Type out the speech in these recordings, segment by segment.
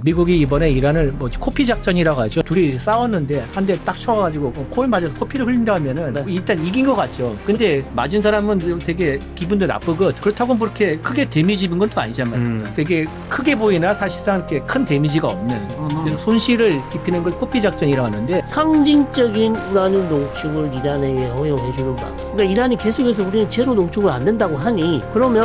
미국이 이번에 이란을 뭐 코피 작전이라고 하죠. 둘이 싸웠는데 한 대 딱 쳐가지고 코에 맞아서 코피를 흘린다 하면은 일단 이긴 것 같죠. 근데 맞은 사람은 되게 기분도 나쁘고 그렇다고 뭐 그렇게 크게 데미지 입은 건 또 아니지 않습니까? 되게 크게 보이나 사실상 이렇게 큰 데미지가 없는 손실을 입히는 걸 코피 작전이라고 하는데 상징적인 우라늄 농축을 이란에게 허용해주는 방. 그러니까 이란이 계속해서 우리는 제로 농축을 안 된다고 하니 그러면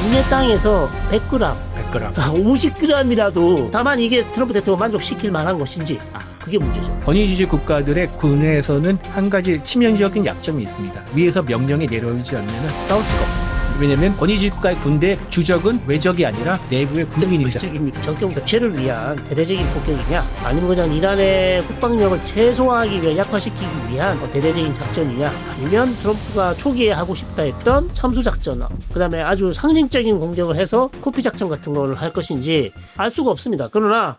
니네 땅에서 100g, 100g 50g이라도 다만 이게 트럼프 대통령 만족시킬 만한 것인지 그게 문제죠. 권위주의 국가들의 군에서는 한 가지 치명적인 약점이 있습니다. 위에서 명령이 내려오지 않으면 싸울 수가 없습니다. 왜냐하면 권위주의 국가의 군대 주적은 외적이 아니라 내부의 국민이죠. 정권 교체를 위한 대대적인 폭격이냐 아니면 그냥 이란의 국방력을 최소화하기 위해 약화시키기 위한 대대적인 작전이냐 아니면 트럼프가 초기에 하고 싶다 했던 참수작전 그 다음에 아주 상징적인 공격을 해서 코피 작전 같은 걸 할 것인지 알 수가 없습니다. 그러나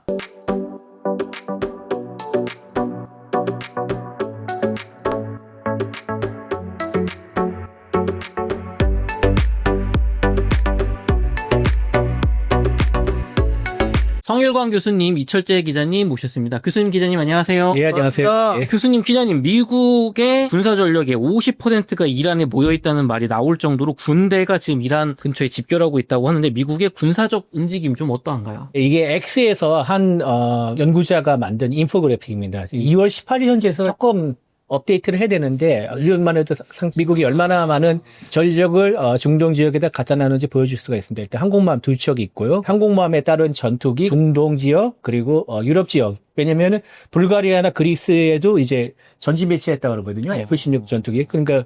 성일광 교수님, 이철재 기자님 모셨습니다. 교수님, 기자님 안녕하세요. 네, 안녕하세요. 예. 교수님, 기자님, 미국의 군사 전력의 50%가 이란에 모여 있다는 말이 나올 정도로 군대가 지금 이란 근처에 집결하고 있다고 하는데 미국의 군사적 움직임 좀 어떠한가요? 이게 X에서 한 연구자가 만든 인포그래픽입니다. 2월 18일 현지에서 조금 업데이트를 해야 되는데 이것만 해도 미국이 얼마나 많은 전력을 중동 지역에다 갖다 놨는지 보여줄 수가 있습니다. 일단 항공모함 2척이 있고요. 항공모함에 따른 전투기 중동 지역 그리고 유럽 지역. 왜냐면은 불가리아나 그리스에도 이제 전진 배치했다고 그러거든요. F-16 전투기. 그러니까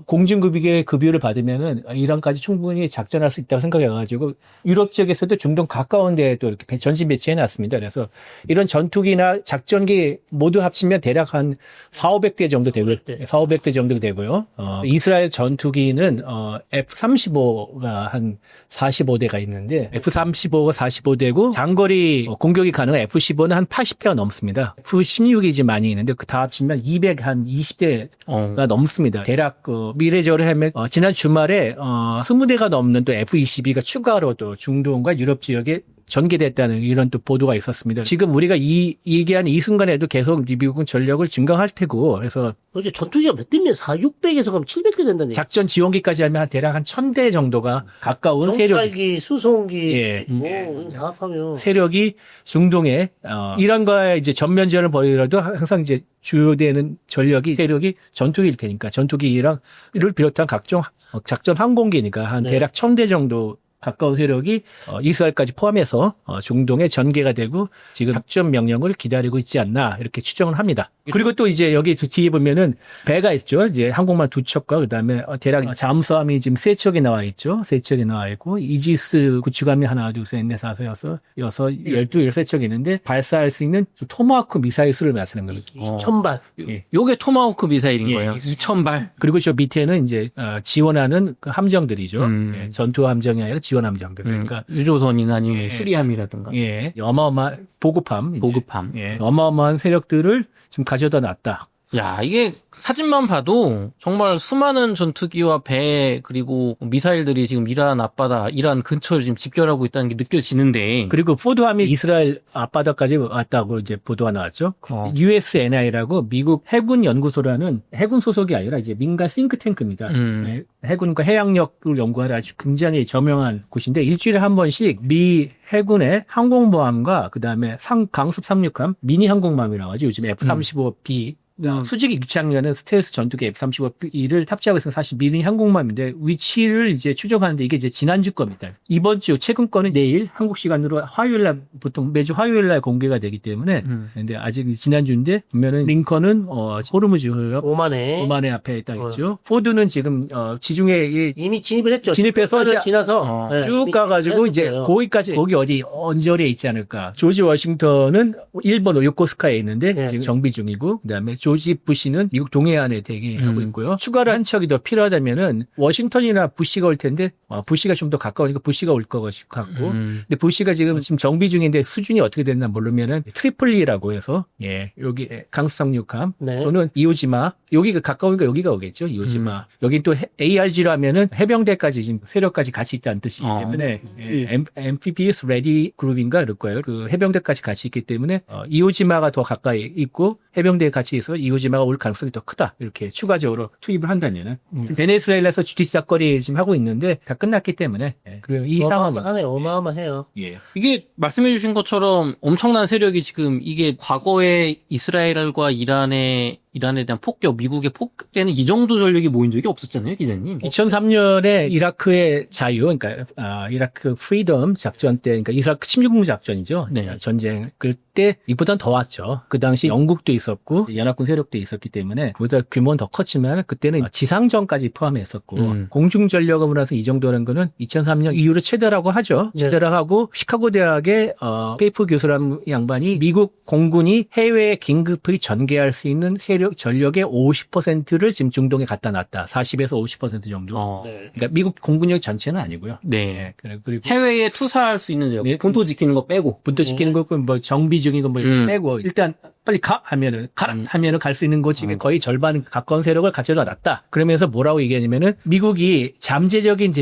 공중급유의 급유를 받으면은 이란까지 충분히 작전할 수 있다고 생각해가지고 유럽 지역에서도 중동 가까운 데에 또 이렇게 전진 배치해놨습니다. 그래서 이런 전투기나 작전기 모두 합치면 대략 한 4,500대 정도 되고요. 4,500대 정도 되고요. 이스라엘 전투기는 F-35가 한 45대가 있는데 F-35가 45대고 장거리 공격이 가능한 F-15는 한 80대가 넘습니다. F-16이 이제 많이 있는데 그 다 합치면 220대가 넘습니다. 대략 미래적으로 하면 지난 주말에 20대가 넘는 또 F-22가 추가로 또 중동과 유럽 지역에 전개됐다는 이런 또 보도가 있었습니다. 지금 우리가 얘기한 이 순간에도 계속 미국은 전력을 증강할 테고 그래서 이제 전투기가 몇 대인데 600에서 그럼 700대 된다는 얘기. 작전 지원기까지 하면 대략 한 1,000대 정도가 가까운 정찰기, 수송기, 예. 다 합하면 세력이 중동에 이란과의 이제 전면전을 벌이더라도 항상 이제 주요되는 세력이 전투기일 테니까 전투기랑 이를 비롯한 각종 작전 항공기니까 한 대략 1,000대 정도 가까운 세력이 이스라엘까지 포함해서 중동에 전개가 되고 지금 작전 명령을 기다리고 있지 않나 이렇게 추정을 합니다. 그리고 또 이제 여기 뒤에 보면은 배가 있죠. 이제 항공모함 2척과 그다음에 대략 잠수함이 지금 3척이 나와 있죠. 3척이 나와 있고 이지스 구축함이 하나, 둘, 셋, 넷, 다섯, 여섯, 13척이 있는데 발사할 수 있는 토마호크 미사일 수를 말하는 거예요. 2,000발. 요게 토마호크 미사일인 거예요. 2,000발. 그리고 저 밑에는 이제 지원하는 그 함정들이죠. 전투 함정이 아니라 지원 함정들. 그러니까 유조선이나 아니면 수리함이라든가. 예, 어마어마한 보급함. 예. 어마어마한 세력들을 지금 가져다 놨다. 야, 이게 사진만 봐도 정말 수많은 전투기와 배 그리고 미사일들이 지금 이란 앞바다, 이란 근처를 지금 집결하고 있다는 게 느껴지는데. 그리고 포드함이 이스라엘 앞바다까지 왔다고 이제 보도가 나왔죠. USNI라고 미국 해군 연구소라는 해군 소속이 아니라 이제 민간 싱크탱크입니다. 해군과 해양력을 연구하는 아주 굉장히 저명한 곳인데 일주일에 한 번씩 미 해군의 항공모함과 그다음에 강습 상륙함 미니 항공모함이라고 하죠. 요즘 F-35B 수직이 유착하는 스텔스 전투기 F-35B를 탑재하고 있으면 사실 미니 항공모함인데 위치를 이제 추적하는데 이게 이제 지난주 겁니다. 이번 주 최근 거는 내일 한국 시간으로 화요일날 보통 매주 화요일날 공개가 되기 때문에 근데 아직 지난주인데 보면은 링컨은 호르무즈 해협 오만에 앞에 딱 있죠. 포드는 지금 지중해 이미 진입을 했죠. 진입해서 지나서 쭉 가가지고 이제 거기까지 거기 어디 언저리에 있지 않을까. 조지 워싱턴은 일본 요코스카에 있는데 지금 정비 중이고 그다음에 조지 부시는 미국 동해안에 대기하고 있고요. 추가로 한 척이 더 필요하다면은 워싱턴이나 부시가 올 텐데 부시가 좀 더 가까우니까 부시가 올 것 같고. 근데 부시가 지금 정비 중인데 수준이 어떻게 됐나 모르면은 트리폴리라고 해서 여기 강수상륙함 네. 또는 이오지마 여기가 가까우니까 여기가 오겠죠. 이오지마. 여긴 또 ARG로 하면은 해병대까지 지금 세력까지 같이 있다는 뜻이기 때문에 amphibious ready 그룹인가 그럴 거예요. 그 해병대까지 같이 있기 때문에 이오지마가 더 가까이 있고 해병대에 같이 있어 이오지마가 올 가능성이 더 크다. 이렇게 추가적으로 투입을 한다면은 베네수엘라에서 뒤싹거리 지금 하고 있는데 다 끝났기 때문에 그리고 이 상황은 어마어마해요. 이게 말씀해 주신 것처럼 엄청난 세력이 지금 이게 과거에 이스라엘과 이란에 대한 폭격, 미국의 폭격에는 이 정도 전력이 모인 적이 없었잖아요, 기자님. 2003년에 이라크의 자유, 그러니까 이라크 프리덤 작전 때, 그러니까 이라크 침공 작전이죠. 네. 전쟁 그때 이보단 더 왔죠. 그 당시 영국도 있었고 연합군 세력도 있었기 때문에 보다 규모는 더 컸지만 그때는 지상전까지 포함했었고 공중 전력으로 나서 이 정도라는 거는 2003년 이후로 최대라고 하죠. 네. 최대라고 하고 시카고 대학의 페이프 교수라는 양반이 미국 공군이 해외에 긴급히 전개할 수 있는 전력의 50%를 지금 중동에 갖다 놨다. 40에서 50% 정도. 네. 그러니까 미국 공군력 전체는 아니고요. 네. 그리고 해외에 투사할 수 있는 적, 본토 지키는 거 빼고. 분도 지키는 거, 뭐 정비 중인 거 뭐 빼고 일단 빨리 가 하면은 가라 하면은 갈 수 있는 곳 중에 거의 절반 가까운 세력을 갖춰다 놨다. 그러면서 뭐라고 얘기하냐면은 미국이 잠재적인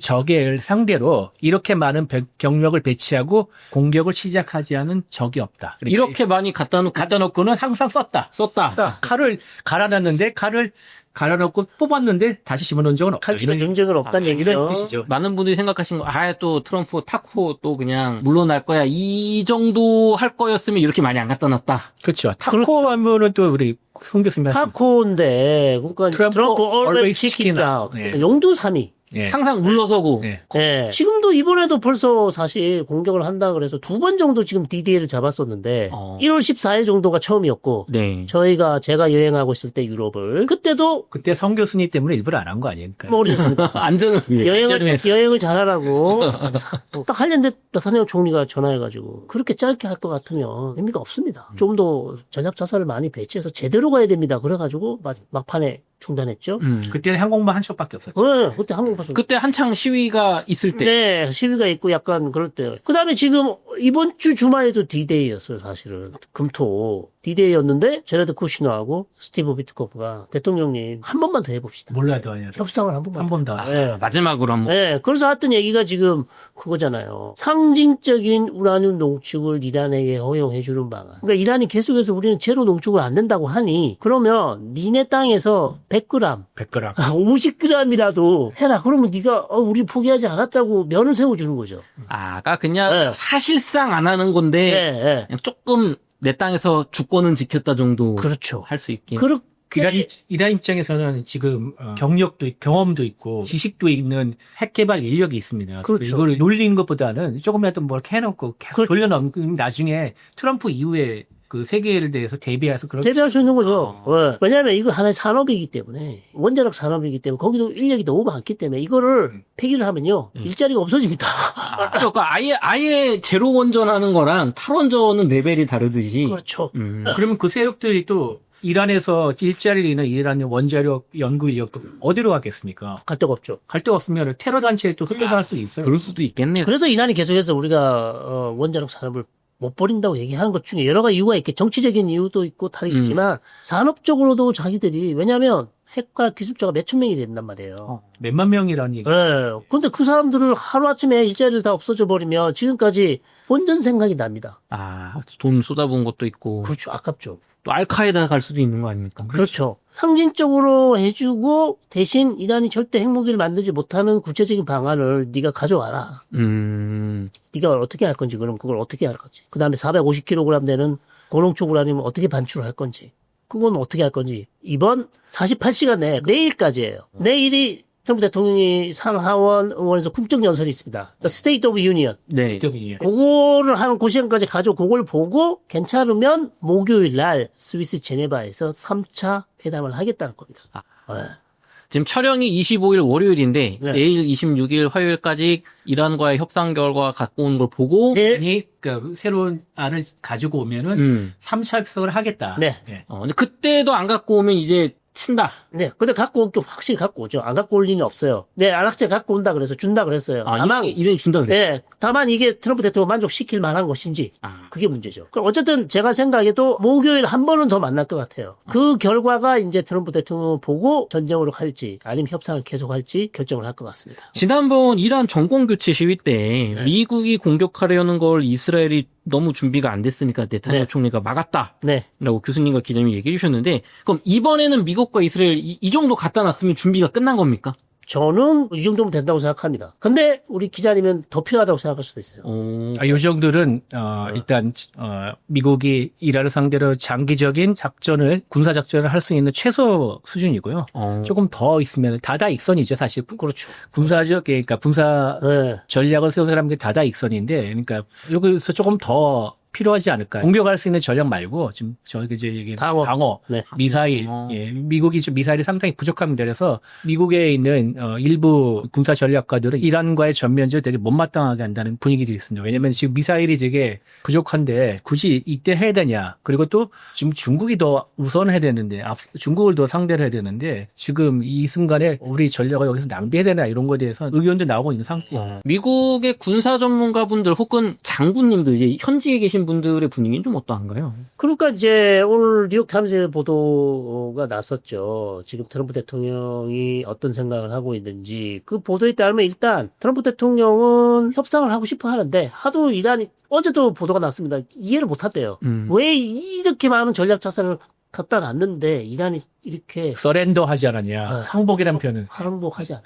적을 상대로 이렇게 많은 병력을 배치하고 공격을 시작하지 않은 적이 없다. 그러니까 이렇게 많이 갖다 놓고는 항상 썼다. 칼을 갈아놨는데 칼을 갈아놓고 뽑았는데 다시 집어넣은 적은 없다. 칼집에 준 적은 없다는 얘기죠. 이런 뜻이죠. 많은 분들이 생각하신 거, 또 트럼프 타코 또 그냥 물러날 거야. 이 정도 할 거였으면 이렇게 많이 안 갖다 놨다. 그렇죠. 타코 하면은 또 우리 송 교수님 타코인데, 그러니까 트럼프 always chickens out. 네. 용두삼이. 항상 물러서고. 지금도 이번에도 벌써 사실 공격을 한다 그래서 2번 정도 지금 D-Day를 잡았었는데 1월 14일 정도가 처음이었고 네. 제가 여행하고 있을 때 유럽을 그때 성 교수님 때문에 일부러 안 한 거 아닐까요? 모르겠습니다. 안전을 위해. 여행을 잘하라고 딱 하려는데 나타나는 총리가 전화해가지고 그렇게 짧게 할 것 같으면 의미가 없습니다. 좀 더 전략 자산을 많이 배치해서 제대로 가야 됩니다. 그래가지고 막판에 중단했죠. 그때는 항공모함 한 척밖에 없었죠. 그때 항공모함 그때 한창 시위가 있을 때. 네, 시위가 있고 약간 그럴 때. 그 다음에 지금 이번 주 주말에도 D-Day였어요, 사실은. 금토. D-Day였는데, 제라드 쿠시너하고 스티브 비트코프가 대통령님 한 번만 더 해봅시다. 몰라도 아니야. 협상을 한 번만 더. 네. 마지막으로 한번. 네, 그래서 했던 얘기가 지금 그거잖아요. 상징적인 우라늄 농축을 이란에게 허용해주는 방안. 그러니까 이란이 계속해서 우리는 제로 농축을 안 된다고 하니, 그러면 니네 땅에서 100g, 100g. 50g이라도 해라. 그러면 네가 우리 포기하지 않았다고 면을 세워주는 거죠. 그러니까 그냥 사실상 안 하는 건데 그냥 조금 내 땅에서 주권은 지켰다 정도 그렇죠. 할 수 있게. 이란 입장에서는 지금 경력도 경험도 있고 지식도 있는 핵 개발 인력이 있습니다. 그렇죠. 이걸 놀리는 것보다는 조금이라도 뭘 해놓고 계속 돌려놓으면 나중에 트럼프 이후에 그 세계에 대해서 대비할 수 있는 거죠. 왜냐하면 이거 하나의 산업이기 때문에 원자력 산업이기 때문에 거기도 인력이 너무 많기 때문에 이거를 폐기를 하면요 일자리가 없어집니다. 그러니까 아예 제로 원전하는 거랑 탈원전은 레벨이 다르듯이. 그렇죠. 그러면 그 세력들이 또 이란에서 일자리를 잃는 이란 원자력 연구 인력도 어디로 가겠습니까? 갈 데가 없죠. 갈 데가 없으면 테러 단체에 또 흡연할 수도 있어요. 그럴 수도 있겠네요. 그래서 이란이 계속해서 우리가 원자력 산업을 못 버린다고 얘기하는 것 중에 여러 가지 이유가 있겠죠. 정치적인 이유도 있고 다르겠지만 산업적으로도 자기들이 왜냐하면 핵과 기술자가 몇천 명이 된단 말이에요. 몇만 명이라는 얘기. 그런데 그 사람들을 하루아침에 일자리를 다 없어져 버리면 지금까지 본전 생각이 납니다. 돈 쏟아부은 것도 있고. 그렇죠. 아깝죠. 또 알카에다 갈 수도 있는 거 아닙니까? 그렇죠. 상징적으로 해주고 대신 이란이 절대 핵무기를 만들지 못하는 구체적인 방안을 네가 가져와라. 네가 어떻게 할 건지 그럼 그걸 어떻게 할 건지. 그 다음에 450kg 되는 고농축 우라늄을 어떻게 반출을 할 건지. 그건 어떻게 할 건지. 이번 48시간 내에 내일까지예요. 내일이 트럼프 대통령이 상하원 의원에서 국정연설이 있습니다. State of Union. 네. 그거를 하는 그 시간까지 가지고 그걸 보고 괜찮으면 목요일 날 스위스 제네바에서 3차 회담을 하겠다는 겁니다. 지금 촬영이 25일 월요일인데 네. 내일 26일 화요일까지 이란과의 협상 결과 갖고 온 걸 보고 네. 그러니까 새로운 안을 가지고 오면은 3차 협상을 하겠다. 네. 근데 그때도 안 갖고 오면 이제 친다. 네. 근데 갖고 올 게 확실히 갖고 오죠. 안 갖고 올 리는 없어요. 네, 안락제 갖고 온다 그래서 준다 그랬어요. 다만 이란이 준다 그래. 네. 다만 이게 트럼프 대통령 만족시킬 만한 것인지 아. 그게 문제죠. 그럼 어쨌든 제가 생각해도 목요일 한 번은 더 만날 것 같아요. 그 결과가 이제 트럼프 대통령을 보고 전쟁으로 갈지 아니면 협상을 계속할지 결정을 할 것 같습니다. 지난번 이란 정권 교체 시위 때 미국이 공격하려는 걸 이스라엘이 너무 준비가 안 됐으니까 네타냐후 네. 총리가 막았다. 네. 라고 교수님과 기자님이 얘기해 주셨는데 그럼 이번에는 미국과 이스라엘 이 정도 갖다 놨으면 준비가 끝난 겁니까? 저는 이 정도면 된다고 생각합니다. 근데 우리 기자님은 더 필요하다고 생각할 수도 있어요. 이 정도는 일단 미국이 이란을 상대로 장기적인 작전을 군사 작전을 할 수 있는 최소 수준이고요. 조금 더 있으면 다다익선이죠, 사실. 그렇죠. 군사적 그러니까 군사 네. 전략을 세운 사람들이 다다익선인데, 그러니까 여기서 조금 더 필요하지 않을까. 공격할 수 있는 전략 말고 지금 저기 이제 얘기 방어, 네. 미사일, 예, 미국이 좀 미사일이 상당히 부족합니다. 그래서 미국에 있는 일부 군사 전략가들은 이란과의 전면전을 되게 못마땅하게 한다는 분위기도 있습니다. 왜냐하면 지금 미사일이 되게 부족한데 굳이 이때 해야 되냐. 그리고 또 지금 중국이 더 우선해야 되는데 중국을 더 상대를 해야 되는데 지금 이 순간에 우리 전략을 여기서 낭비해야 되나 이런 거에 대해서 의견도 나오고 있는 상태예요. 미국의 군사 전문가분들 혹은 장군님들 이제 현지에 계신 분들의 분위기는 좀 어떠한가요? 그러니까 이제 오늘 뉴욕타임즈 보도가 났었죠. 지금 트럼프 대통령이 어떤 생각을 하고 있는지 그 보도에 따르면 일단 트럼프 대통령은 협상을 하고 싶어 하는데 하도 이란이 어제도 보도가 났습니다. 이해를 못 한대요. 왜 이렇게 많은 전략 자산을 갖다 놨는데 이란이 이렇게 서렌더 하지 않았냐. 항복이란 표현은. 항복하지 않아.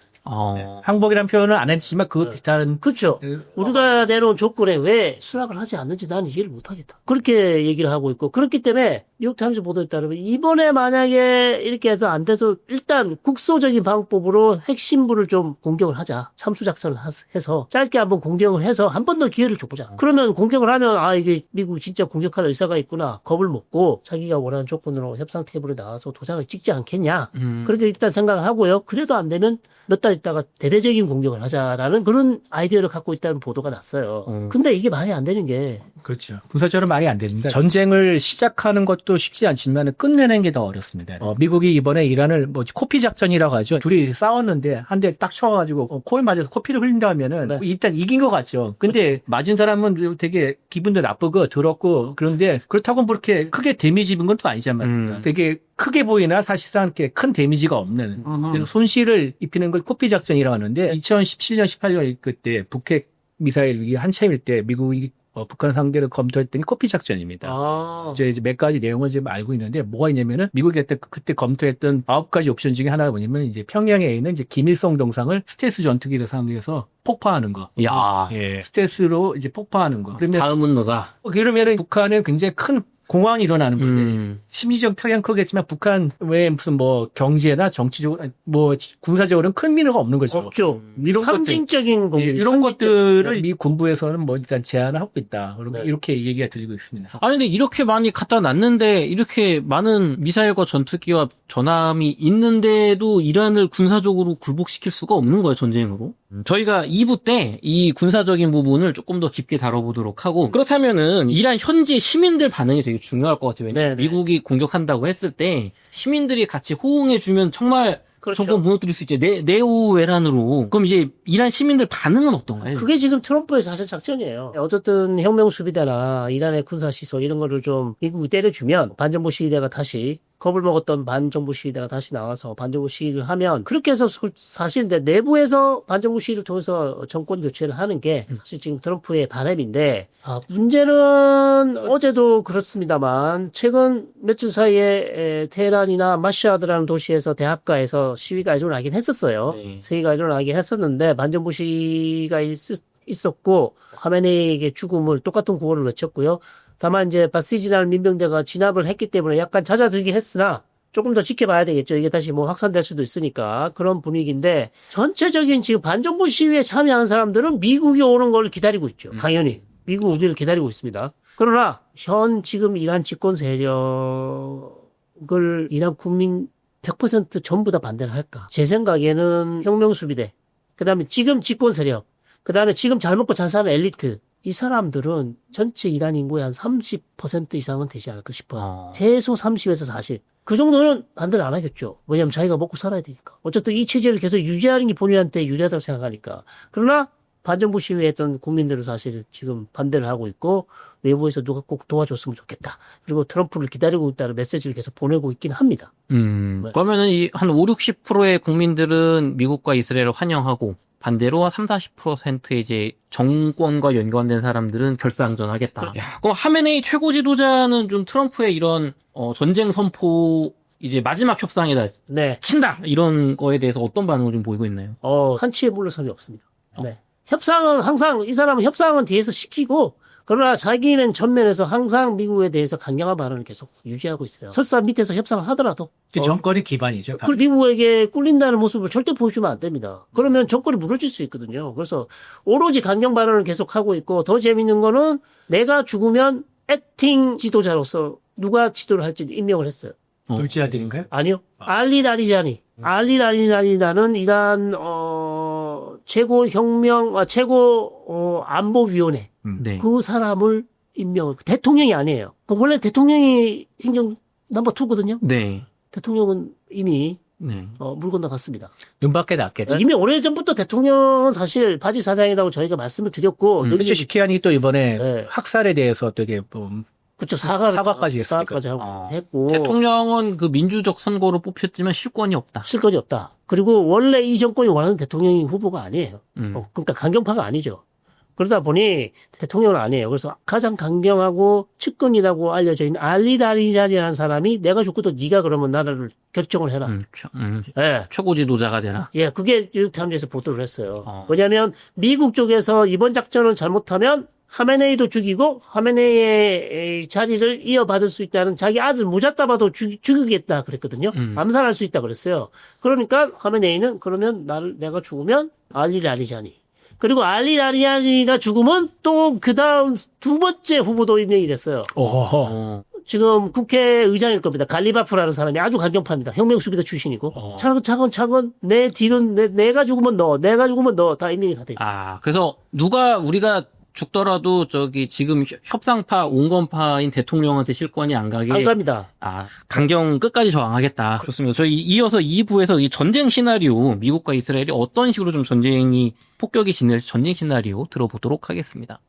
항복이란 표현은 안 했지만 그 비슷한. 그렇죠. 우리가 내놓은 조건에 왜 수락을 하지 않는지 나는 이해를 못하겠다. 그렇게 얘기를 하고 있고 그렇기 때문에 뉴욕타임즈 보도에 따르면 이번에 만약에 이렇게 해서 안 돼서 일단 국소적인 방법으로 핵심부를 좀 공격을 하자. 참수작전을 해서 짧게 한번 공격을 해서 한 번 더 기회를 줘보자. 그러면 공격을 하면 이게 미국이 진짜 공격할 의사가 있구나. 겁을 먹고 자기가 원하는 조건으로 협상 테이블에 나와서 도장을 찍지 않겠냐. 그렇게 일단 생각을 하고요. 그래도 안 되면 몇 달 있다가 대대적인 공격을 하자라는 그런 아이디어를 갖고 있다는 보도가 났어요. 근데 이게 말이 안 되는 게 그렇죠. 군사적으로 말이 안 됩니다. 전쟁을 시작하는 것도 쉽지 않지만 끝내는 게 더 어렵습니다. 미국이 이번에 이란을 코피 작전이라고 하죠. 둘이 싸웠는데 한 대 딱 쳐가지고 코에 맞아서 코피를 흘린다 하면은 네. 일단 이긴 것 같죠. 근데 맞은 사람은 되게 기분도 나쁘고 더럽고 그런데 그렇다고 뭐 그렇게 크게 데미지 입은 건 또 아니지 않습니까? 되게 크게 보이나 사실상 이렇게 큰 데미지가 없는 손실을 입히는 걸 코피 작전이라고 하는데 2017년, 18년 그때 북핵 미사일 위기 한참일 때 미국이 북한 상대로 검토했던 게 코피 작전입니다. 이제 몇 가지 내용을 지금 알고 있는데 뭐가 있냐면은 미국이 그때 검토했던 9가지 옵션 중에 하나가 뭐냐면 이제 평양에 있는 이제 김일성 동상을 스텔스 전투기를 사용해서 폭파하는 거. 야, 스텔스로 이제 폭파하는 거. 그러면 다음은 너다. 그러면은 북한은 굉장히 큰 공황이 일어나는 건데 심리적 타격은 크겠지만 북한 외에 무슨 경제나 정치적으로 군사적으로는 큰 민호가 없는 거죠. 없죠. 이런 상징적인 공격. 이런 것들을 미 군부에서는 일단 제안을 하고 있다. 네. 이렇게 얘기가 들리고 있습니다. 아니 근데 이렇게 많이 갖다 놨는데 이렇게 많은 미사일과 전투기와 전함이 있는데도 이란을 군사적으로 굴복시킬 수가 없는 거예요, 전쟁으로. 저희가 2부 때 이 군사적인 부분을 조금 더 깊게 다뤄보도록 하고 그렇다면은 이란 현지 시민들 반응이 되게 중요할 것 같아요. 왜냐면 미국이 공격한다고 했을 때 시민들이 같이 호응해주면 정말 그렇죠. 정권 무너뜨릴 수 있죠. 네오웨란으로. 그럼 이제 이란 시민들 반응은 어떤가요? 그게 지금 트럼프의 사실 작전이에요. 어쨌든 혁명 수비대나 이란의 군사 시설 이런 거를 좀 미국이 때려주면 반정부 시위대가 다시 겁을 먹었던 반정부 시위대가 다시 나와서 반정부 시위를 하면 그렇게 해서 사실 내부에서 반정부 시위를 통해서 정권 교체를 하는 게 사실 지금 트럼프의 바람인데 문제는 어제도 그렇습니다만 최근 며칠 사이에 테헤란이나 마샤드라는 도시에서 대합가에서 시위가 일어나긴 했었어요. 시위가 일어나긴 했었는데 반정부 시위가 있었고 하메네이의 죽음을 똑같은 구호를 외쳤고요. 다만 이제 바시지라는 민병대가 진압을 했기 때문에 약간 잦아들긴 했으나 조금 더 지켜봐야 되겠죠. 이게 다시 확산될 수도 있으니까 그런 분위기인데 전체적인 지금 반정부 시위에 참여한 사람들은 미국이 오는 걸 기다리고 있죠. 당연히 미국 오기를 기다리고 있습니다. 그러나 지금 이란 집권 세력을 이란 국민 100% 전부 다 반대를 할까? 제 생각에는 혁명수비대, 그 다음에 지금 집권 세력, 그 다음에 지금 잘 먹고 잘 사는 엘리트, 이 사람들은 전체 이란 인구의 한 30% 이상은 되지 않을까 싶어요. 최소 30에서 40. 그 정도는 반대를 안 하겠죠. 왜냐하면 자기가 먹고 살아야 되니까. 어쨌든 이 체제를 계속 유지하는 게 본인한테 유리하다고 생각하니까. 그러나 반정부 시위했던 국민들은 사실 지금 반대를 하고 있고 외부에서 누가 꼭 도와줬으면 좋겠다. 그리고 트럼프를 기다리고 있다는 메시지를 계속 보내고 있긴 합니다. 그러면은 한 5, 60%의 국민들은 미국과 이스라엘을 환영하고 반대로 3, 40%의 이제 정권과 연관된 사람들은 결사항전하겠다. 그럼 하메네이 최고 지도자는 좀 트럼프의 이런 전쟁 선포 이제 마지막 협상에다 네. 친다 이런 거에 대해서 어떤 반응을 좀 보이고 있나요? 한치의 물러섬이 없습니다. 네. 협상은 항상 이 사람은 협상은 뒤에서 시키고 그러나 자기는 전면에서 항상 미국에 대해서 강경한 발언을 계속 유지하고 있어요. 설사 밑에서 협상을 하더라도 그 정권의 기반이죠. 그 미국에게 꿀린다는 모습을 절대 보여주면 안 됩니다. 그러면 정권이 무너질 수 있거든요. 그래서 오로지 강경 발언을 계속하고 있고 더 재밌는 거는 내가 죽으면 액팅 지도자로서 누가 지도를 할지 임명을 했어요. 둘째 아들인가요? 아니요. 알리 라리자니. 알리 라리자니라는 이란 최고 안보위원회. 네. 그 사람을 임명을 대통령이 아니에요. 그 원래 대통령이 행정 넘버 2거든요. 네. 대통령은 이미 네. 물 건너갔습니다. 눈밖에 났겠죠. 이미 오래전부터 대통령은 사실 바지 사장이라고 저희가 말씀을 드렸고 그렇죠. 시키안이 또 이번에 네. 학살에 대해서 되게 그쵸 사과까지 했으니까. 하고 했고 대통령은 그 민주적 선거로 뽑혔지만 실권이 없다. 실권이 없다. 그리고 원래 이 정권이 원하는 대통령이 후보가 아니에요. 음. 그러니까 강경파가 아니죠. 그러다 보니 대통령은 아니에요. 그래서 가장 강경하고 측근이라고 알려져 있는 알리다리잔이라는 사람이 내가 죽고도 네가 그러면 나라를 결정을 해라. 예. 최고 지도자가 되라. 예, 그게 뉴욕타임즈에서 보도를 했어요. 왜냐하면 미국 쪽에서 이번 작전을 잘못하면 하메네이도 죽이고 하메네이의 자리를 이어받을 수 있다는 자기 아들 무자따바도 죽이겠다 그랬거든요. 암살할 수 있다 그랬어요. 그러니까 하메네이는 그러면 내가 죽으면 알리 라리자니. 그리고 알리 라리자니가 죽으면 또 그 다음 두 번째 후보도 임명이 됐어요. 지금 국회의장일 겁니다. 갈리바프라는 사람이 아주 강경파입니다. 혁명수비대 출신이고. 차근차근 내 뒤는 내가 죽으면 너 다 임명이 다 돼 있어요. 그래서 우리가 죽더라도 지금 협상파 온건파인 대통령한테 실권이 안 가게 안 갑니다. 강경 끝까지 저항하겠다. 그렇습니다. 저희 이어서 2부에서 이 전쟁 시나리오 미국과 이스라엘이 어떤 식으로 좀 폭격이 진행될지 전쟁 시나리오 들어보도록 하겠습니다.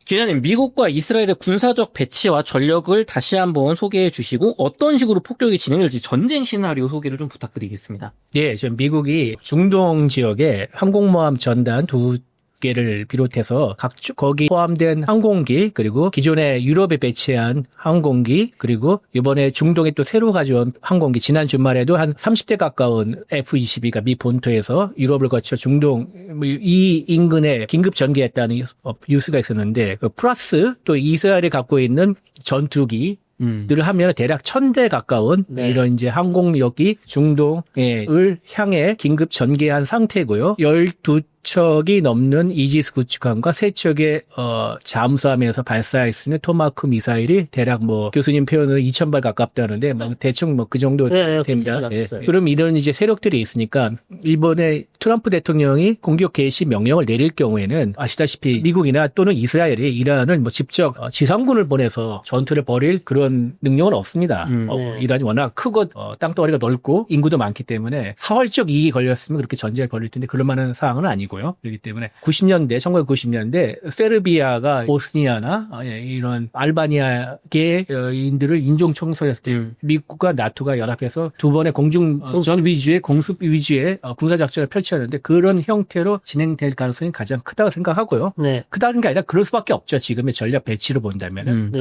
기자님, 미국과 이스라엘의 군사적 배치와 전력을 다시 한번 소개해 주시고 어떤 식으로 폭격이 진행될지 전쟁 시나리오 소개를 좀 부탁드리겠습니다. 예, 지금 미국이 중동 지역에 항공모함 전단 2개를 비롯해서 거기 포함된 항공기 그리고 기존에 유럽에 배치한 항공기 그리고 이번에 중동에 또 새로 가져온 항공기 지난 주말에도 한 30대 가까운 F-22가 미 본토에서 유럽을 거쳐 중동 이 인근에 긴급 전개했다는 뉴스가 있었는데 플러스 또 이스라엘이 갖고 있는 전투기 를 하면 대략 1000대 가까운 이런 이제 항공력이 중동을 향해 긴급 전개한 상태고요. 12척이 넘는 이지스 구축함과 3척의 잠수함에서 발사했으니 토마호크 미사일이 대략 교수님 표현으로 2000발 가깝다는데 대충 그 정도 됩니다. 그럼 이런 이제 세력들이 있으니까 이번에 트럼프 대통령이 공격 개시 명령을 내릴 경우에는 아시다시피 미국이나 또는 이스라엘이 이란을 직접 지상군을 보내서 전투를 벌일 그런 능력은 없습니다. 이란이 워낙 크고 땅덩어리가 넓고 인구도 많기 때문에 사활적 이익이 걸렸으면 그렇게 전쟁을 벌일 텐데 그럴 만한 상황은 아니고요. 그렇기 때문에 1990년대 세르비아가 보스니아나 이런 알바니아계인들을 인종 청소했을 때 미국과 나토가 연합해서 두 번의 공중전 위주의 공습 위주의 군사작전을 펼쳤는데 그런 형태로 진행될 가능성이 가장 크다고 생각하고요. 크다는 게 아니라 그럴 수밖에 없죠. 지금의 전략 배치로 본다면은.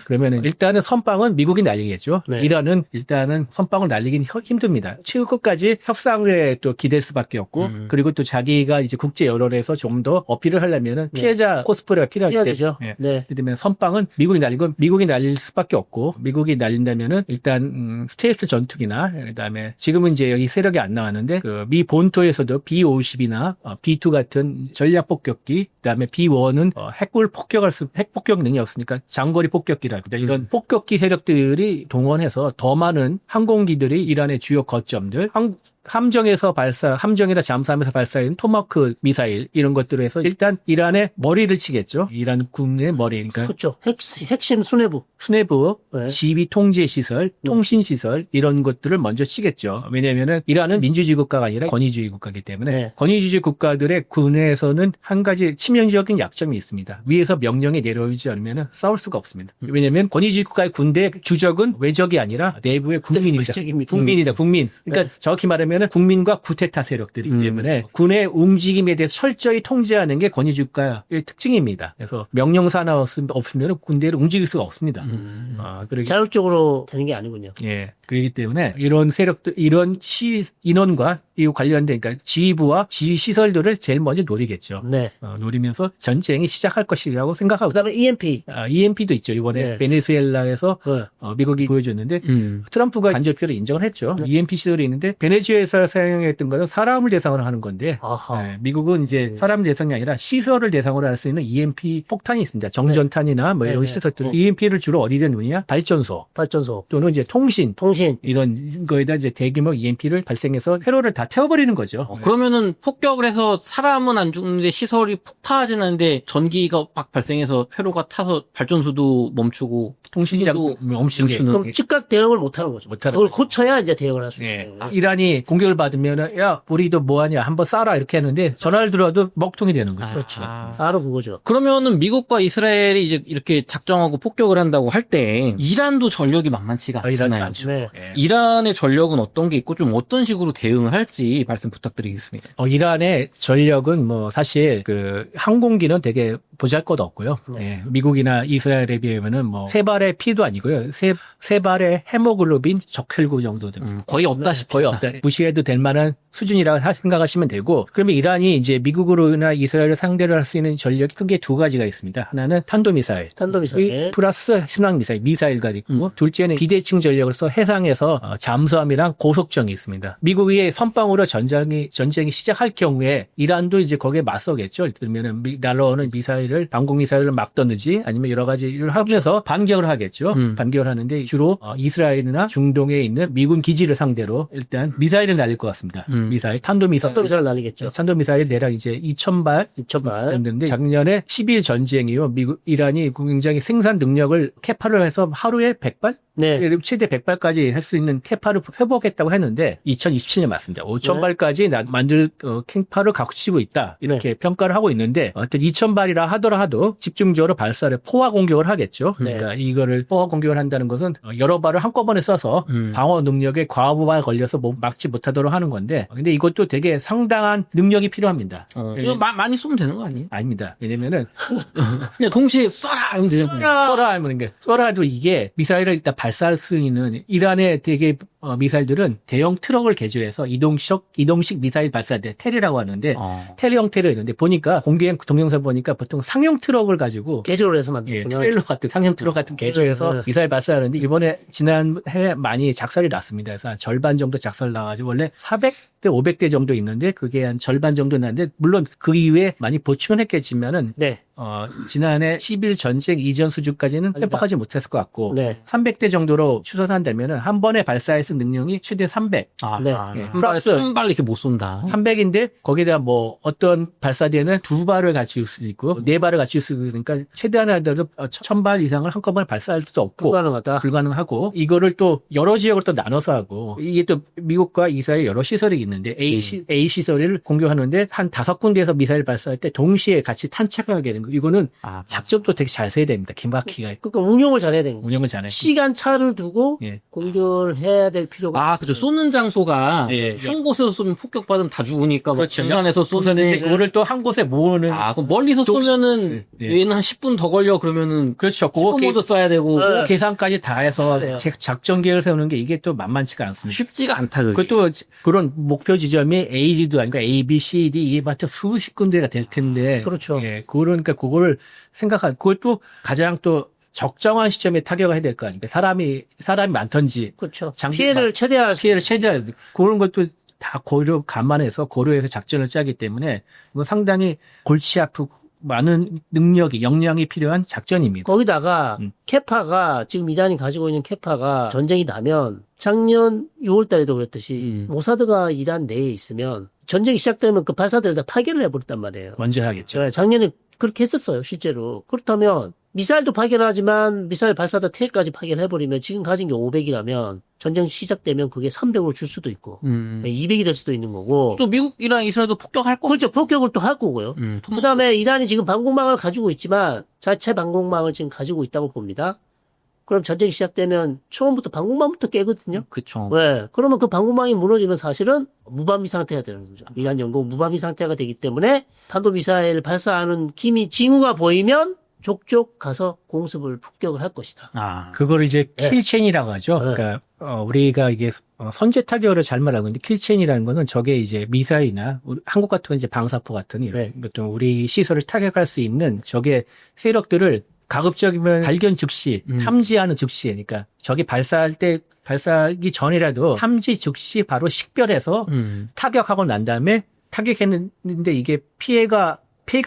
그러면은 일단은 선빵은 미국이 날리겠죠. 이란은 일단은 선빵을 날리긴 힘듭니다. 최후까지 협상에 또 기댈 수밖에 없고 그리고 또 자기가 이제 국제 여론에서 좀 더 어필을 하려면은 피해자 코스프레가 필요하기 해야 때문에. 되죠. 예. 네. 예를 들면 선빵은 미국이 날리고 미국이 날릴 수밖에 없고 미국이 날린다면은 일단 스텔스 전투기나 그다음에 지금은 이제 여기 세력이 안 나왔는데 그 미 본토에서도 B-50이나 B-2 같은 전략 폭격기 그다음에 B-1은 핵 폭격 능력이 없으니까 장거리 폭격기랍니다. 이런 폭격기 세력들이 동원해서 더 많은 항공기들이 이란의 주요 거점들 함정이나 잠수함에서 발사하는 토마호크 미사일 이런 것들을 해서 일단 이란의 머리를 치겠죠. 이란 국내 머리, 그러니까 그렇죠. 핵심 수뇌부. 수뇌부, 지휘 통제 시설, 통신 시설 이런 것들을 먼저 치겠죠. 왜냐하면은 이란은 민주주의 국가가 아니라 권위주의 국가이기 때문에 권위주의 국가들의 군에서는 한 가지 치명적인 약점이 있습니다. 위에서 명령이 내려오지 않으면 싸울 수가 없습니다. 왜냐하면 권위주의 국가의 군대 주적은 외적이 아니라 내부의 국민입니다. 국민이다, 국민. 그러니까 정확히 말하면 국민과 구테타 세력들이기 때문에 군의 움직임에 대해서 철저히 통제하는 게 권위주의 국가의 특징입니다. 그래서 명령사 하나 없으면 군대를 움직일 수가 없습니다. 자율적으로 되는 게 아니군요. 예. 그렇기 때문에 이런 세력들, 이런 인원과 이 관련된, 그러니까 지휘부와 지휘 시설들을 제일 먼저 노리겠죠. 네. 노리면서 전쟁이 시작할 것이라고 생각하고. 그다음에 EMP. EMP도 있죠. 이번에 베네수엘라에서 미국이 보여줬는데 트럼프가 간접적으로 인정을 했죠. EMP 시설이 있는데 베네수엘에서 사용했던 것은 사람을 대상으로 하는 건데 미국은 이제 사람 대상이 아니라 시설을 대상으로 할 수 있는 EMP 폭탄이 있습니다. 정전탄이나 뭐 이런 시설들. EMP를 주로 어디다 놓느냐? 발전소 또는 이제 통신 이런 거에다 이제 대규모 EMP를 발생해서 회로를 다 태워버리는 거죠. 그러면은 폭격을 해서 사람은 안 죽는데 시설이 폭파하진 않는데 전기가 막 발생해서 회로가 타서 발전소도 멈추고 통신장도 멈추게. 그럼 즉각 대응을 못하는 거죠. 그걸 고쳐야 이제 대응을 할 수 있어요. 이란이 공격을 받으면은 야 우리도 뭐하냐 한번 쏴라 이렇게 하는데 전화를 들어도 먹통이 되는 거죠. 그렇죠. 바로 그거죠. 그러면은 미국과 이스라엘이 이제 이렇게 작정하고 폭격을 한다고 할 때 이란도 전력이 만만치가 않잖아요. 네. 이란의 전력은 어떤 게 있고 좀 어떤 식으로 대응을 할지 말씀 부탁드리겠습니다. 이란의 전력은 뭐 사실 그 항공기는 되게 보잘것없고요. 미국이나 이스라엘에 비하면은 뭐 세 발의 피도 아니고요. 세 발의 헤모글로빈 적혈구 정도 됩니다. 거의 없다시피 거의 없다. 무시해도 될 만한 수준이라고 생각하시면 되고, 그러면 이란이 이제 미국으로나 이스라엘을 상대로 할 수 있는 전력이 크게 두 가지가 있습니다. 하나는 탄도미사일 플러스 순항미사일, 미사일가 있고, 둘째는 비대칭 전력으로서 해상에서 잠수함이랑 고속정이 있습니다. 미국이 선빵으로 전쟁이 시작할 경우에 이란도 이제 거기에 맞서겠죠. 그러면은 날아오는 미사일을 방공 미사일을 막던지 아니면 여러 가지를 하면서 반격을 하겠죠. 반격을 하는데 주로 이스라엘이나 중동에 있는 미군 기지를 상대로 일단 미사일을 날릴 것 같습니다. 미사일, 탄도미사일 날리겠죠. 탄도미사일 대략 이제 2,000발 정도인데 작년에 10일 전쟁 이후 이란이 굉장히 생산 능력을 캐파를 해서 하루에 100발? 최대 100발까지 할 수 있는 캐파를 회복했다고 했는데 2027년 맞습니다. 5,000발까지 만들 캐파를 갖추고 있다. 이렇게 평가를 하고 있는데 어떤 2,000발이라 하더라도 집중적으로 발사를 포화 공격을 하겠죠. 그러니까 이거를 포화 공격을 한다는 것은 여러 발을 한꺼번에 써서 방어 능력에 과부하가 걸려서 막지 못하도록 하는 건데 근데 이것도 되게 상당한 능력이 필요합니다. 이거 많이 쏘면 되는 거 아니에요? 아닙니다. 왜냐면은 그냥 동시에 쏘라 하면 쏘라도 이게 미사일을 일단 발사할 수 있는 이란의 되게 미사일들은 대형 트럭을 개조해서 이동식 미사일 발사대 테리라고 하는데 테리 형태로 있는데 보니까 공개 동영상 보니까 보통 상용 트럭을 가지고 개조를 해서 만들었군요. 트레일러 같은 상용 트럭 같은 개조해서 미사일 발사하는데 이번에 지난해 많이 작살이 났습니다. 그래서 한 절반 정도 작살 나가지고 원래 400대 500대 정도 있는데 그게 한 절반 정도 났는데 물론 그 이후에 많이 보충은 했겠지만은 지난해 10일 전쟁 이전 수준까지는 회복하지 못했을 것 같고 300대 정도로 추산한다면은 한 번에 발사했을 능력이 최대 300. 플러스 한 발 이렇게 못 쏜다. 300인데 거기다 뭐 어떤 발사대는 두 발을 갖출 수 있고 네 발을 갖출 수 있으니까 최대한 하더라도 1,000발 이상을 한꺼번에 발사할 수 없고 불가능하고 이거를 또 여러 지역으로 또 나눠서 하고 이게 또 미국과 이스라엘 여러 시설이 있는데 A 시설을 공격하는데 한 5군데에서 미사일 발사할 때 동시에 같이 탄착하게 되는 거. 이거는 작전도 되게 잘 세야 됩니다. 기막히가. 그러니까 운용을 잘해야 되는 거예요. 운영을 잘해. 시간 차를 두고 예. 공격을 해야 될 필요가 그죠. 쏘는 장소가 예. 한 곳에서 쏘면 폭격받으면 다 죽으니까 그렇죠. 부산에서 쏘는데 그거를 또 한 곳에 모으는 그럼 멀리서 또- 쏘면은 예. 얘는 한 10분 더 걸려 그러면은 그렇죠. 그거 스코모도 써야 되고 네. 그 계산까지 다 해서 네. 작전 계획을 세우는 게 이게 또 만만치가 않습니다. 쉽지가 않다 그게. 그것도 그런 목표 지점이 A지도 아니고 A, B, C, D 이게 마트 수십 군데가 될 텐데. 그렇죠. 예, 그러니까 그거를 생각한 그것도 가장 또 적정한 시점에 타격을 해야 될 거 아닙니까? 사람이 많던지 그렇죠. 장비- 피해를 최대할 수 피해를 최대한 그런 것도 다 고려해서 작전을 짜기 때문에 이건 상당히 골치 아프고 많은 역량이 필요한 작전입니다. 거기다가 케파가 지금 이란이 가지고 있는 케파가 전쟁이 나면 작년 6월 달에도 그랬듯이 모사드가 이란 내에 있으면 전쟁이 시작되면 그 발사대를 다 파괴를 해버렸단 말이에요. 먼저 하겠죠. 네, 작년에 그렇게 했었어요, 실제로. 그렇다면 미사일도 파괴하지만 미사일 발사대 테일까지 파괴를 해버리면 지금 가진 게 500이라면 전쟁 시작되면 그게 300으로 줄 수도 있고 200이 될 수도 있는 거고. 또 미국이랑 이스라엘도 폭격할 거. 그렇죠. 폭격을 또 할 거고요. 그다음에 이란이 지금 방공망을 가지고 있지만 자체 방공망을 지금 가지고 있다고 봅니다. 그럼 전쟁이 시작되면 처음부터 방공망부터 깨거든요. 그쵸. 왜? 그러면 그 방공망이 무너지면 사실은 무방비 상태가 되는 거죠. 이란 영국 무방비 상태가 되기 때문에 탄도미사일 발사하는 기미 징후가 보이면 족족 가서 공습을 폭격을 할 것이다. 그거를 이제 킬체인이라고 하죠. 네. 그러니까 우리가 이게 선제 타격을 잘 말하고 있는데 킬체인이라는 거는 저게 이제 미사일이나 한국 같은 건 이제 방사포 같은 이런 어떤 우리 시설을 타격할 수 있는 적의 세력들을 가급적이면 발견 즉시 탐지하는 즉시 그러니까 적이 발사하기 전이라도 탐지 즉시 바로 식별해서 타격하고 난 다음에 타격했는데 이게 피해가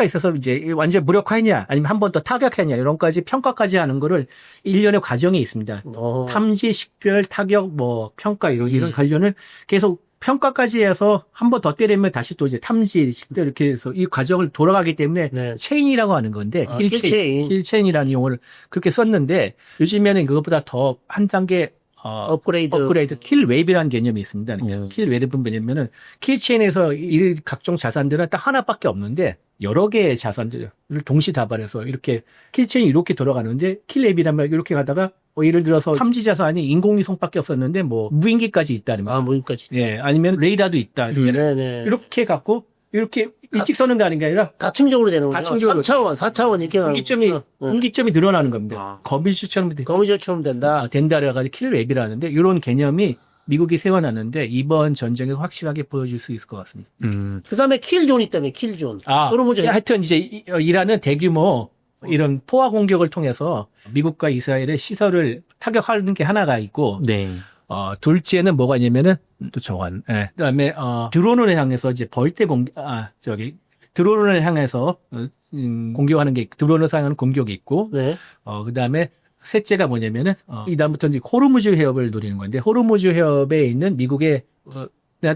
있어서 이제 완전 무력화했냐 아니면 한 번 더 타격했냐 이런 까지 평가까지 하는 거를 일련의 과정이 있습니다. 탐지, 식별, 타격, 평가 이런 관련을 계속 평가까지 해서 한 번 더 때리면 다시 또 이제 탐지, 식별 이렇게 해서 이 과정을 돌아가기 때문에 네. 체인이라고 하는 건데 킬체인. 킬체인이라는 용어를 그렇게 썼는데 요즘에는 그것보다 더 한 단계 업그레이드 킬웨이브라는 개념이 있습니다. 킬웨이브는 뭐냐면은 킬체인에서 이 각종 자산들은 딱 하나밖에 없는데 여러 개의 자산들을 동시다발해서 이렇게 킬체인이 이렇게 돌아가는데 킬웨이브란 말 이렇게 가다가 예를 들어서 탐지 자산이 인공위성밖에 없었는데 무인기까지 있다는 말. 무인까지. 예, 아니면 레이더도 있다. 네네. 이렇게 갖고 이렇게 일직선은 가는 게 아니라 다층적으로 되는 거죠. 다층적으로. 3차원, 4차원 이렇게 가는 분기점이 늘어나는 겁니다. 거미줄처럼 거미줄처럼 된다. 된다라 가지고 킬웨이브라는데 이런 개념이 미국이 세워놨는데 이번 전쟁에서 확실하게 보여줄 수 있을 것 같습니다. 그 다음에 킬존이 있다며, 킬존. 그럼 뭐죠? 하여튼 이제 이란은 대규모 이런 포화 공격을 통해서 미국과 이스라엘의 시설을 타격하는 게 하나가 있고, 네. 둘째는 뭐가 있냐면은 또 저건, 그다음에 드론을 향해서 이제 드론을 향해서 공격하는 게 드론을 사용하는 공격이 있고, 네. 그다음에 셋째가 뭐냐면은 이 다음부터 이제 호르무즈 해협을 노리는 건데 호르무즈 해협에 있는 미국의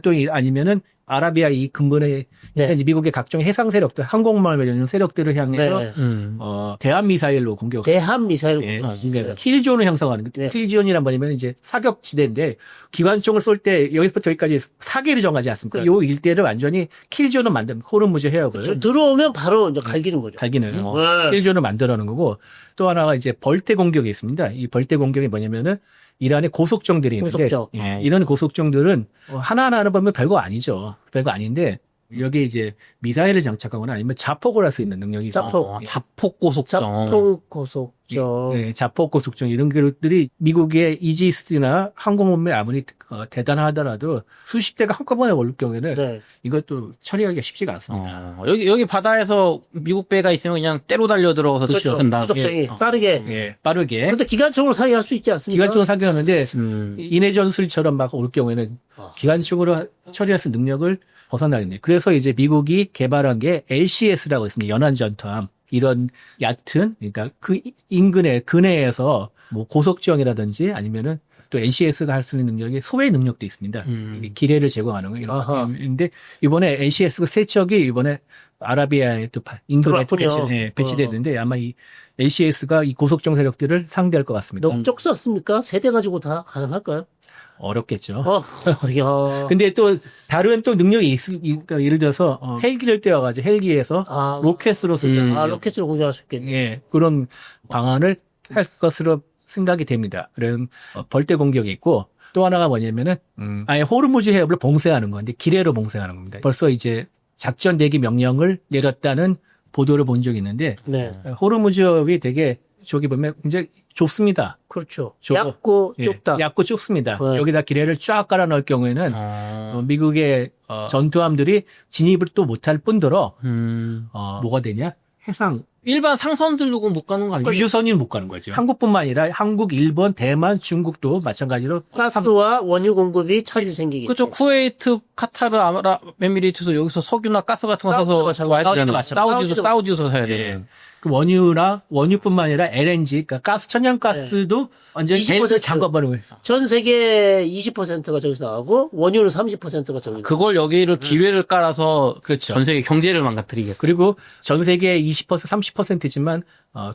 또 아니면은 아라비아 이 근본에 이제 미국의 각종 해상 세력들, 항공모함을 이런 세력들을 향해서 대한 미사일로 공격. 대한 미사일. 그러니까 킬존을 형성하는 거. 네. 킬존이란 뭐냐면 이제 사격 지대인데 기관총을 쏠 때 여기서부터 여기까지 사계를 정하지 않습니까? 요 일대를 완전히 킬존을 만든 호르무즈 해협을 들어오면 바로 이제 갈기는 거죠. 갈기는 킬존을 만들어 놓은 거고 또 하나가 이제 벌떼 공격이 있습니다. 이 벌떼 공격이 뭐냐면은 이란의 고속정들이 있는데 이런 고속정들은 하나하나 보면 별거 아니죠. 별거 아닌데 여기 이제 미사일을 장착하거나 아니면 자폭을 할 수 있는 능력이 있어요. 자폭 고속정. 자폭 고속정. 네, 자폭 고속정 이런 것들이 미국의 이지스나 항공모함이 아무리 대단하더라도 수십 대가 한꺼번에 올 경우에는 이것도 처리하기가 쉽지가 않습니다. 여기 바다에서 미국 배가 있으면 그냥 때로 달려 들어가서 그렇죠. 쏜다. 고속정이 빠르게. 빠르게. 그런데 기관총으로 사격할 수 있지 않습니까? 기관총으로 사격하는데 인해 전술처럼 막 올 경우에는 기관총으로 처리할 수 있는 능력을 벗어나겠네요. 그래서 이제 미국이 개발한 게 LCS라고 있습니다. 연안 전투함. 이런 얕은, 그러니까 그 근해에서 뭐 고속정이라든지 아니면은 또 LCS가 할 수 있는 능력이 소외 능력도 있습니다. 기뢰를 제공하는 거 이런. 근데 이번에 LCS 세 척이 이번에 아라비아에 또 인근에 또 배치됐는데 아마 이 LCS가 이 고속정 세력들을 상대할 것 같습니다. 넓적 썼습니까? 세대 가지고 다 가능할까요? 어렵겠죠. 야. 근데 또 다른 또 능력이 그러니까 예를 들어서 헬기를 떼어가지고 헬기에서 로켓으로 로켓으로 공격할 수 있겠네. 그런 방안을 할 것으로 생각이 됩니다. 그런 벌떼 공격이 있고 또 하나가 뭐냐면은 아예 호르무즈 해협을 봉쇄하는 건데 기뢰로 봉쇄하는 겁니다. 벌써 이제 작전 대기 명령을 내렸다는 보도를 본 적이 있는데 네. 호르무즈 해협이 되게 저기 보면 굉장히 좁습니다. 그렇죠. 좁아. 얇고 예, 좁다. 얇고 좁습니다. 네. 여기다 기뢰를 쫙 깔아 넣을 경우에는 미국의 전투함들이 진입을 또 못할 뿐더러 뭐가 되냐? 해상 일반 상선들로는 못 가는 거 아니에요? 유주선이 못 가는 거죠. 한국뿐만 아니라 한국, 일본, 대만, 중국도 마찬가지로 가스와 원유 공급이 차질 생기겠죠. 그렇죠. 쿠웨이트, 카타르, 아랍에미리트에서 여기서 석유나 가스 같은 거 사서 와야 되잖아요. 사우디에서 사야 돼요. 그 원유뿐만 아니라 LNG, 그러니까 가스, 천연가스도 완전히 20% 잠궈버리고 전 세계 20%가 저기서 나오고 원유는 30%가 저기서. 그걸 여기를 기뢰를 깔아서 그렇죠. 전 세계 경제를 망가뜨리겠죠. 그리고 전 세계의 20%, 30%지만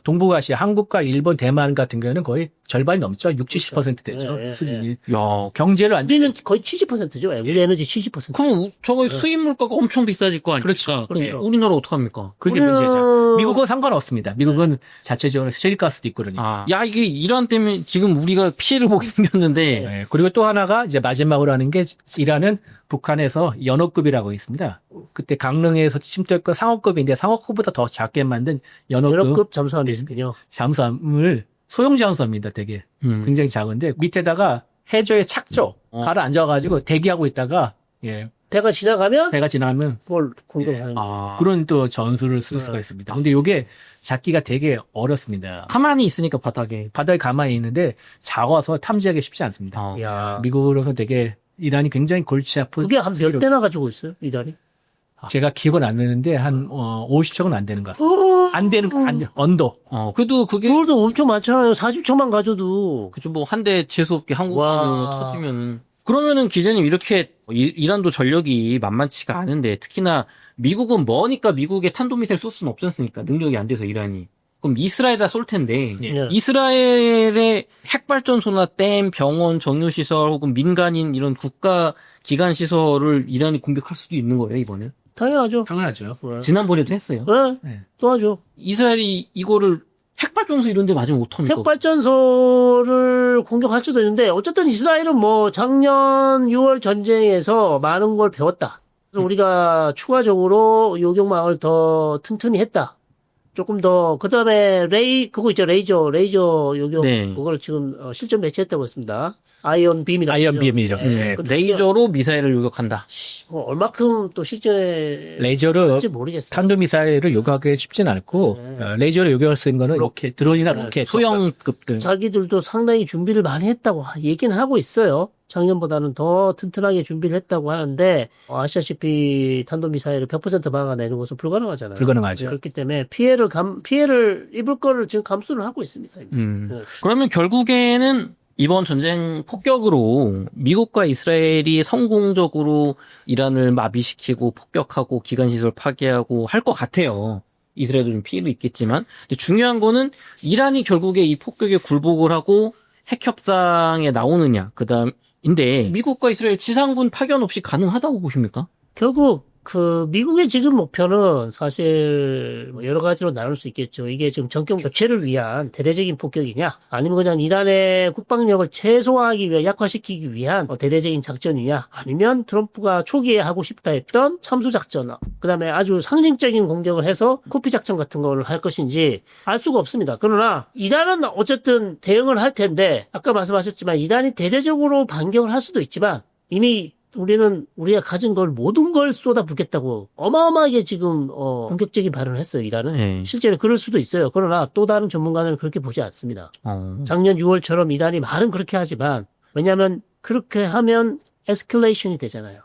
동북아시아, 한국과 일본, 대만 같은 경우는 거의 절반이 넘죠. 60, 70% 되죠. 예, 예, 수준이. 야, 경제를 안 우리는 거의 70%죠. 우리 에너지 70%. 그럼 저거 수입 물가가 엄청 비싸질 거 아닙니까? 그렇죠. 그럼 그렇죠. 우리나라 어떡합니까? 그게 우리는- 문제죠. 미국은 상관없습니다. 미국은 자체적으로 셰일가스도 있고 그러니까. 야, 이게 이란 때문에 지금 우리가 피해를 보게 생겼는데, 네, 그리고 또 하나가 이제 마지막으로 하는 게 이란은 북한에서 연호급이라고 있습니다. 그때 강릉에서 침투했던 상어급인데 상어급보다 더 작게 만든 연호급 연합급 잠수함이 있군요. 잠수함을 소형 잠수함입니다. 되게 굉장히 작은데 밑에다가 해저에 착조 가라앉아가지고 대기하고 있다가 예, 배가 지나가면 배가 지나면 그걸 공격하는 거예요. 아, 그런 또 전술을 쓸 수가 있습니다. 근데 이게 잡기가 되게 어렵습니다. 가만히 있으니까 바닥에. 바다에 가만히 있는데 작아서 탐지하기 쉽지 않습니다. 어. 이야. 미국으로서 되게 이란이 굉장히 골치 아픈 그게 한 몇 대나 가지고 있어요, 이란이? 제가 기억은 안 나는데 한 50척은 안 되는 것 같아요. 안 되는 언더. 그래도 그게, 그걸도 엄청 많잖아요. 40척만 가져도. 그죠, 뭐, 한 대 재수없게 한국으로 와. 터지면. 그러면은 기자님 이렇게 이란도 전력이 만만치가 않은데 특히나 미국은 머니까 미국에 탄도미사일 쏠 수는 없지 않습니까? 능력이 안 돼서 이란이. 그럼 이스라엘에다 쏠 텐데 예. 이스라엘의 핵발전소나 댐, 병원, 정유시설 혹은 민간인 이런 국가 기관 시설을 이란이 공격할 수도 있는 거예요 이번에? 당연하죠. 당연하죠. 네. 지난번에도 했어요. 네. 또 하죠. 이스라엘이 이거를 핵발전소 이런 데 맞으면 어떡합니까? 핵발전소를 공격할 수도 있는데 어쨌든 이스라엘은 뭐 작년 6월 전쟁에서 많은 걸 배웠다. 그래서 우리가 추가적으로 요격망을 더 튼튼히 했다. 조금 더 그다음에 그거 있죠. 레이저 요격 네. 그걸 지금 실전 배치했다고 했습니다. 아이언 빔이라고 아이언 하죠. 빔이죠. 네. 네. 근데 레이저로 미사일을 요격한다. 뭐 얼마큼 또 실전에 레이저로 할지 모르겠어요. 탄도미사일을 요격하기 쉽진 않고 레이저로 요격을 쓴 거는 로켓, 드론이나 로켓. 소형급. 자기들도 상당히 준비를 많이 했다고 얘기는 하고 있어요. 작년보다는 더 튼튼하게 준비를 했다고 하는데 아시다시피 탄도미사일을 100% 막아내는 것은 불가능하잖아요. 불가능하죠. 그렇기 때문에 피해를 입을 거를 지금 감수를 하고 있습니다. 네. 그러면 결국에는 이번 전쟁 폭격으로 미국과 이스라엘이 성공적으로 이란을 마비시키고 폭격하고 기관시설 파괴하고 할 것 같아요. 이스라엘도 좀 피해도 있겠지만. 근데 중요한 거는 이란이 결국에 이 폭격에 굴복을 하고 핵협상에 나오느냐. 인데 미국과 이스라엘 지상군 파견 없이 가능하다고 보십니까? 결국 그 미국의 지금 목표는 사실 뭐 여러 가지로 나눌 수 있겠죠. 이게 지금 정권 교체를 위한 대대적인 폭격이냐, 아니면 그냥 이란의 국방력을 최소화하기 위해 약화시키기 위한 대대적인 작전이냐, 아니면 트럼프가 초기에 하고 싶다 했던 참수 작전, 그다음에 아주 상징적인 공격을 해서 코피 작전 같은 걸 할 것인지 알 수가 없습니다. 그러나 이란은 어쨌든 대응을 할 텐데 아까 말씀하셨지만 이란이 대대적으로 반격을 할 수도 있지만 이미 우리가 가진 걸 모든 걸 쏟아붓겠다고 어마어마하게 지금 공격적인 발언을 했어요. 이란은. 네. 실제로 그럴 수도 있어요. 그러나 또 다른 전문가들은 그렇게 보지 않습니다. 작년 6월처럼 이란이 말은 그렇게 하지만 왜냐하면 그렇게 하면 에스컬레이션이 되잖아요.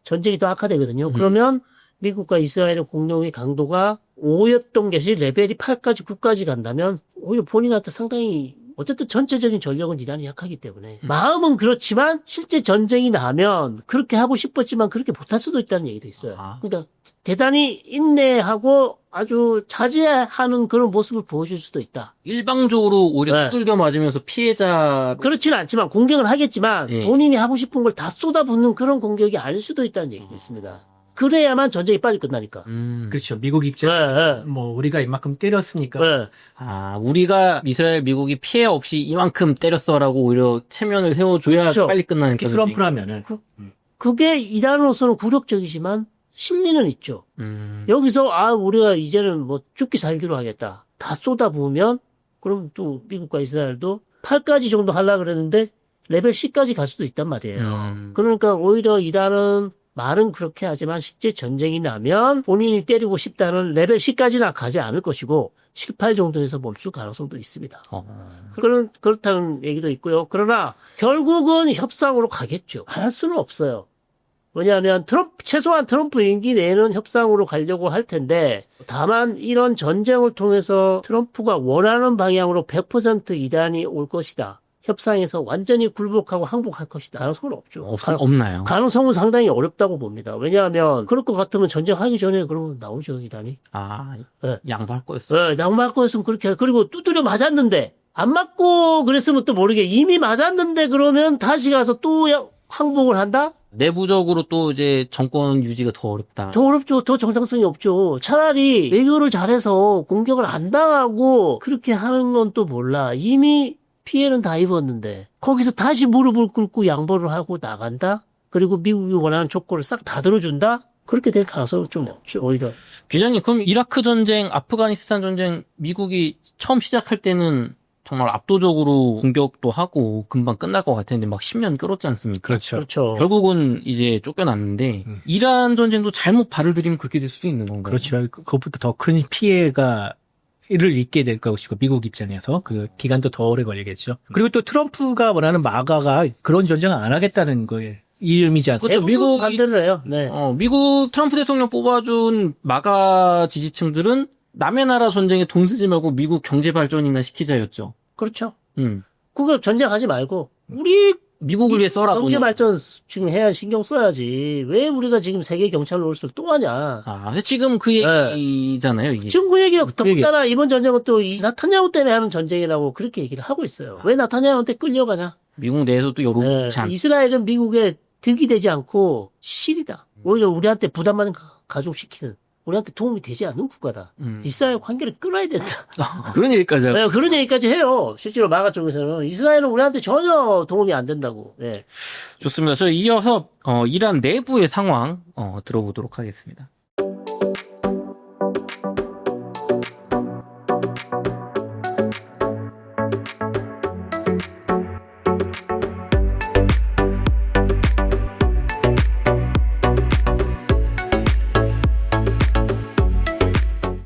전쟁이 더 악화되거든요. 그러면 미국과 이스라엘의 공동의 강도가 5였던 것이 레벨이 8까지 9까지 간다면 오히려 본인한테 상당히 어쨌든 전체적인 전력은 이란이 약하기 때문에 마음은 그렇지만 실제 전쟁이 나면 그렇게 하고 싶었지만 그렇게 못할 수도 있다는 얘기도 있어요. 그러니까 대단히 인내하고 아주 자제하는 그런 모습을 보여줄 수도 있다. 일방적으로 오히려 네. 두들겨 맞으면서 피해자. 그렇지는 않지만 공격을 하겠지만 네. 본인이 하고 싶은 걸 다 쏟아붓는 그런 공격이 아닐 수도 있다는 얘기도 있습니다. 그래야만 전쟁이 빨리 끝나니까. 그렇죠. 미국 예, 입장 예. 뭐 우리가 이만큼 때렸으니까 예. 아, 우리가 이스라엘, 미국이 피해 없이 이만큼 때렸어라고 오히려 체면을 세워줘야 그렇죠. 빨리 끝나니까. 특히 트럼프라면은 그게 이란으로서는 굴욕적이지만 실리는 있죠. 여기서 우리가 이제는 뭐 죽기 살기로 하겠다. 다 쏟아부으면 그럼 또 미국과 이스라엘도 8까지 정도 하려고 그랬는데 레벨 C까지 갈 수도 있단 말이에요. 그러니까 오히려 이란은 말은 그렇게 하지만 실제 전쟁이 나면 본인이 때리고 싶다는 레벨 C까지는 가지 않을 것이고 7, 8 정도에서 멈출 가능성도 있습니다. 그렇다는 얘기도 있고요. 그러나 결국은 협상으로 가겠죠. 안 할 수는 없어요. 왜냐하면 최소한 트럼프 임기 내에는 협상으로 가려고 할 텐데, 다만 이런 전쟁을 통해서 트럼프가 원하는 방향으로 100% 이란이 올 것이다. 협상에서 완전히 굴복하고 항복할 것이다. 가능성은 없죠. 없나요? 가능성은 상당히 어렵다고 봅니다. 왜냐하면 그럴 것 같으면 전쟁하기 전에 그러면 나오죠, 이란이. 네. 양보할 거였어. 네, 양보할 거였으면 그렇게 그리고 두드려 맞았는데 안 맞고 그랬으면 또 모르게 이미 맞았는데 그러면 다시 가서 또 항복을 한다? 내부적으로 또 이제 정권 유지가 더 어렵다. 더 어렵죠. 더 정상성이 없죠. 차라리 외교를 잘해서 공격을 안 당하고 그렇게 하는 건 또 몰라. 이미 피해는 다 입었는데 거기서 다시 무릎을 꿇고 양보를 하고 나간다? 그리고 미국이 원하는 조건을 싹 다 들어준다? 그렇게 될 가능성은 좀 없죠. 오히려. 기자님, 그럼 이라크 전쟁, 아프가니스탄 전쟁, 미국이 처음 시작할 때는 정말 압도적으로 공격도 하고 금방 끝날 것 같았는데 막 10년 끌었지 않습니까? 그렇죠. 그렇죠. 결국은 이제 쫓겨났는데 이란 전쟁도 잘못 발을 들이면 그렇게 될 수도 있는 건가요? 그렇죠. 그것보다 더 큰 피해가 를 입게 될 것이고 미국 입장에서 그 기간도 더 오래 걸리겠죠. 그리고 또 트럼프가 원하는 마가가 그런 전쟁을 안 하겠다는 거에 이 의미지 않습니까? 그렇죠. 미국이 반대를 해요. 네. 미국 트럼프 대통령 뽑아준 마가 지지층들은 남의 나라 전쟁에 돈 쓰지 말고 미국 경제 발전이나 시키자였죠. 그렇죠. 음. 그거 전쟁하지 말고 우리 미국을 위해 써라. 경제 돈을. 발전 지금 해야 신경 써야지. 왜 우리가 지금 세계 경찰 노릇을 또 하냐. 근데 지금 그 얘기잖아요, 이게. 지금 그 얘기가 그 얘기. 더군다나 이번 전쟁은 또 이 나타냐후 때문에 하는 전쟁이라고 그렇게 얘기를 하고 있어요. 왜 나타냐후한테 끌려가냐. 미국 내에서도 여론이 네. 좋지 않. 이스라엘은 미국에 득이 되지 않고 실이다. 오히려 우리한테 부담만 가중시키는 우리한테 도움이 되지 않는 국가다. 이스라엘 관계를 끊어야 된다. 그런 얘기까지 하고. 네, 그런 얘기까지 해요. 실제로 마가 쪽에서는 이스라엘은 우리한테 전혀 도움이 안 된다고. 네. 좋습니다. 저 이어서 이란 내부의 상황 들어보도록 하겠습니다.